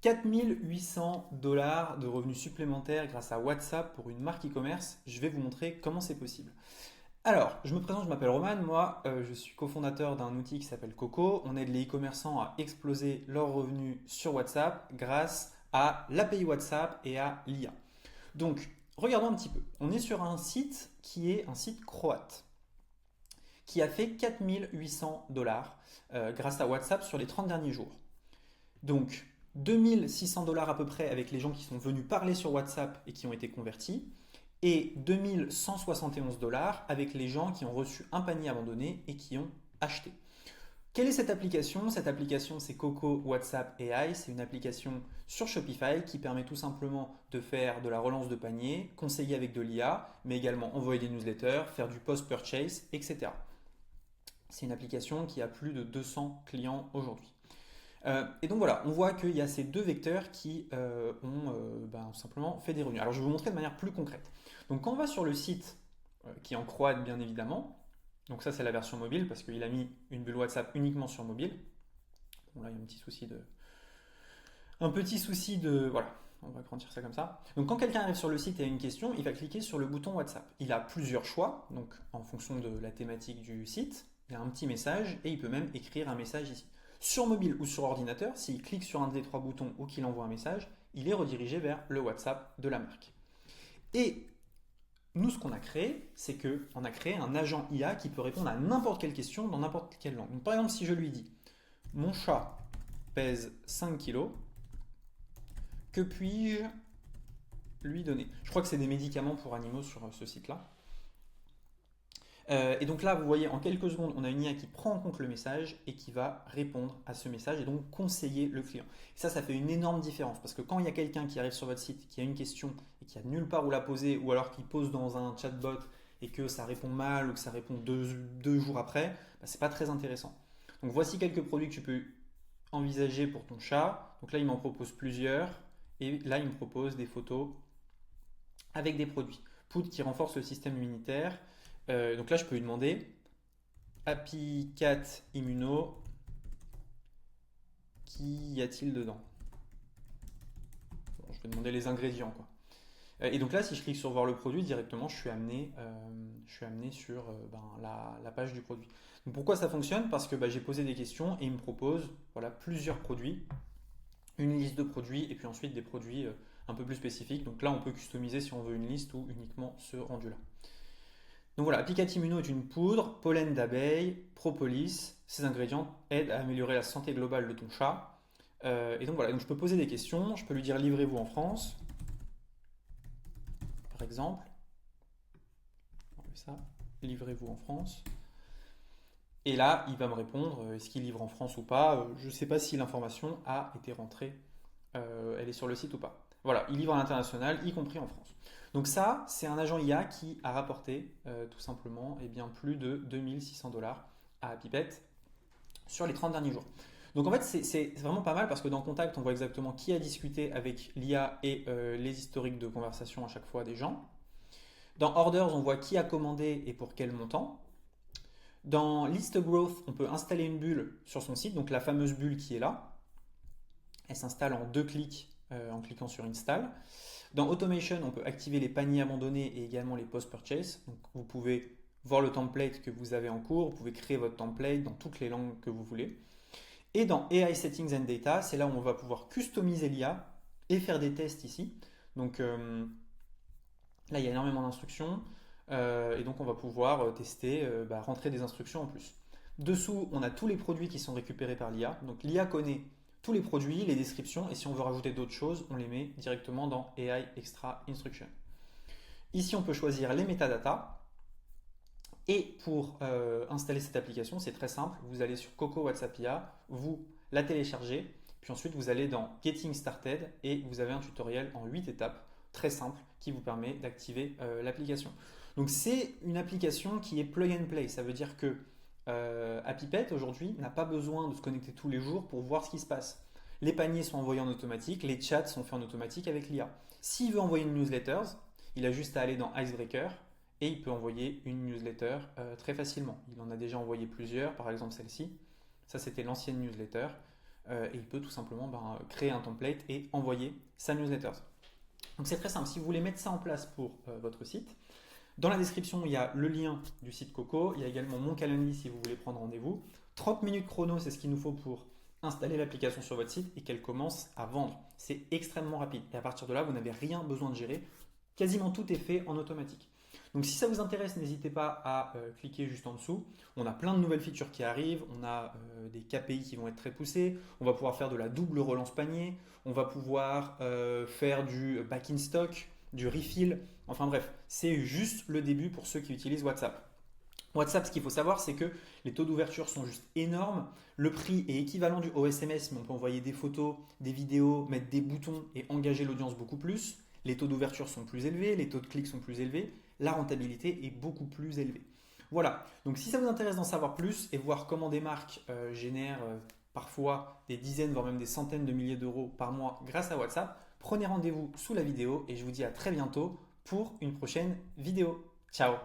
4 800 $ de revenus supplémentaires grâce à WhatsApp pour une marque e-commerce. Je vais vous montrer comment c'est possible. Alors, je me présente, je m'appelle Roman. Moi, je suis cofondateur d'un outil qui s'appelle Coco. On aide les e-commerçants à exploser leurs revenus sur WhatsApp grâce à l'API WhatsApp et à l'IA. Donc, regardons un petit peu. On est sur un site qui est un site croate qui a fait 4 800 $ grâce à WhatsApp sur les 30 derniers jours. Donc, 2 600 $ à peu près avec les gens qui sont venus parler sur WhatsApp et qui ont été convertis, et 2 171 $ avec les gens qui ont reçu un panier abandonné et qui ont acheté. Quelle est cette application? Cette application, c'est Coco WhatsApp AI. C'est une application sur Shopify qui permet tout simplement de faire de la relance de panier, conseiller avec de l'IA, mais également envoyer des newsletters, faire du post-purchase, etc. C'est une application qui a plus de 200 clients aujourd'hui. Et donc voilà, on voit qu'il y a ces deux vecteurs qui ont simplement fait des revenus. Alors je vais vous montrer de manière plus concrète. Donc quand on va sur le site, qui est en croate bien évidemment, donc ça c'est la version mobile parce qu'il a mis une bulle WhatsApp uniquement sur mobile. Bon là il y a un petit souci de... Voilà, on va grandir ça comme ça. Donc quand quelqu'un arrive sur le site et a une question, il va cliquer sur le bouton WhatsApp. Il a plusieurs choix, donc en fonction de la thématique du site, il y a un petit message et il peut même écrire un message ici. Sur mobile ou sur ordinateur, s'il clique sur un des trois boutons ou qu'il envoie un message, il est redirigé vers le WhatsApp de la marque. Et nous, ce qu'on a créé, c'est qu'on a créé un agent IA qui peut répondre à n'importe quelle question dans n'importe quelle langue. Donc, par exemple, si je lui dis « Mon chat pèse 5 kilos, que puis-je lui donner ?» Je crois que c'est des médicaments pour animaux sur ce site-là. Et donc là, vous voyez, en quelques secondes, on a une IA qui prend en compte le message et qui va répondre à ce message et donc conseiller le client. Et ça fait une énorme différence parce que quand il y a quelqu'un qui arrive sur votre site, qui a une question et qui a nulle part où la poser, ou alors qu'il pose dans un chatbot et que ça répond mal ou que ça répond deux jours après, c'est pas très intéressant. Donc voici quelques produits que tu peux envisager pour ton chat. Donc là, il m'en propose plusieurs et là, il me propose des photos avec des produits. Poudre qui renforce le système immunitaire. Donc là, je peux lui demander Happy Cat Immuno, qu'y a-t-il dedans? Bon, je vais demander les ingrédients, quoi. Et donc là, si je clique sur voir le produit, directement, je suis amené sur la page du produit. Donc pourquoi ça fonctionne? Parce que j'ai posé des questions et il me propose plusieurs produits, une liste de produits et puis ensuite des produits un peu plus spécifiques. Donc là, on peut customiser si on veut une liste ou uniquement ce rendu-là. Donc voilà, Happy Cat Immuno est une poudre, pollen d'abeille, propolis. Ces ingrédients aident à améliorer la santé globale de ton chat. Et donc voilà, donc je peux poser des questions, je peux lui dire livrez-vous en France, par exemple. On fait ça, livrez-vous en France. Et là, il va me répondre est-ce qu'il livre en France ou pas. Je ne sais pas si l'information a été rentrée, elle est sur le site ou pas. Voilà, il livre à l'international, y compris en France. Donc ça, c'est un agent IA qui a rapporté tout simplement plus de 2600 $ à Pipet sur les 30 derniers jours. Donc en fait, c'est vraiment pas mal parce que dans Contact, on voit exactement qui a discuté avec l'IA et les historiques de conversation à chaque fois des gens. Dans Orders, on voit qui a commandé et pour quel montant. Dans List Growth, on peut installer une bulle sur son site, donc la fameuse bulle qui est là. Elle s'installe en 2 clics en cliquant sur Install. Dans Automation, on peut activer les paniers abandonnés et également les post-purchase. Donc vous pouvez voir le template que vous avez en cours, vous pouvez créer votre template dans toutes les langues que vous voulez. Et dans AI Settings and Data, c'est là où on va pouvoir customiser l'IA et faire des tests ici. Donc là, il y a énormément d'instructions et donc on va pouvoir tester, rentrer des instructions en plus. Dessous, on a tous les produits qui sont récupérés par l'IA. Donc l'IA connaît tous les produits, les descriptions, et si on veut rajouter d'autres choses, on les met directement dans AI Extra Instruction. Ici, on peut choisir les métadatas. Et pour installer cette application, c'est très simple. Vous allez sur Coco WhatsApp IA, vous la téléchargez, puis ensuite vous allez dans Getting Started et vous avez un tutoriel en 8 étapes, très simple, qui vous permet d'activer l'application. Donc c'est une application qui est plug and play. Ça veut dire que Happypet aujourd'hui n'a pas besoin de se connecter tous les jours pour voir ce qui se passe. Les paniers sont envoyés en automatique, les chats sont faits en automatique avec l'IA. S'il veut envoyer une newsletter, il a juste à aller dans Icebreaker et il peut envoyer une newsletter très facilement. Il en a déjà envoyé plusieurs, par exemple celle-ci. Ça, c'était l'ancienne newsletter. et il peut tout simplement créer un template et envoyer sa newsletter. Donc c'est très simple. Si vous voulez mettre ça en place pour votre site, dans la description, il y a le lien du site Coco. Il y a également mon calendrier si vous voulez prendre rendez-vous. 30 minutes chrono, c'est ce qu'il nous faut pour installer l'application sur votre site et qu'elle commence à vendre. C'est extrêmement rapide. Et à partir de là, vous n'avez rien besoin de gérer. Quasiment tout est fait en automatique. Donc si ça vous intéresse, n'hésitez pas à cliquer juste en dessous. On a plein de nouvelles features qui arrivent. On a des KPI qui vont être très poussés. On va pouvoir faire de la double relance panier. On va pouvoir faire du back in stock, du refill. Enfin bref, c'est juste le début pour ceux qui utilisent WhatsApp. WhatsApp, ce qu'il faut savoir, c'est que les taux d'ouverture sont juste énormes. Le prix est équivalent au SMS, mais on peut envoyer des photos, des vidéos, mettre des boutons et engager l'audience beaucoup plus. Les taux d'ouverture sont plus élevés, les taux de clics sont plus élevés, la rentabilité est beaucoup plus élevée. Voilà, donc si ça vous intéresse d'en savoir plus et voir comment des marques génèrent parfois des dizaines, voire même des centaines de milliers d'euros par mois grâce à WhatsApp, prenez rendez-vous sous la vidéo et je vous dis à très bientôt pour une prochaine vidéo. Ciao!